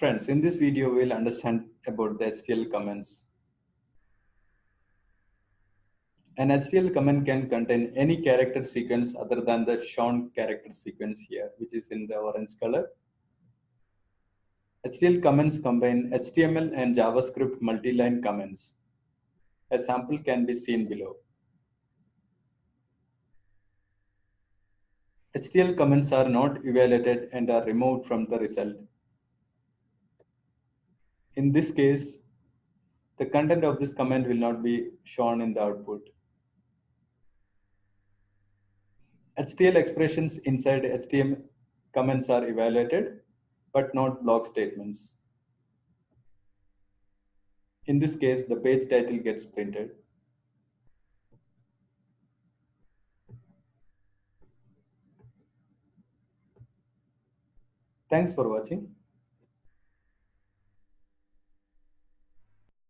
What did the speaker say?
Friends, in this video, we'll understand about the HTL comments. An HTL comment can contain any character sequence other than the shown character sequence here, which is in the orange color. HTL comments combine HTML and JavaScript multi-line comments. A sample can be seen below. HTL comments are not evaluated and are removed from the result. In this case, the content of this comment will not be shown in the output. HTL expressions inside HTML comments are evaluated, but not block statements. In this case, the page title gets printed. Thanks for watching.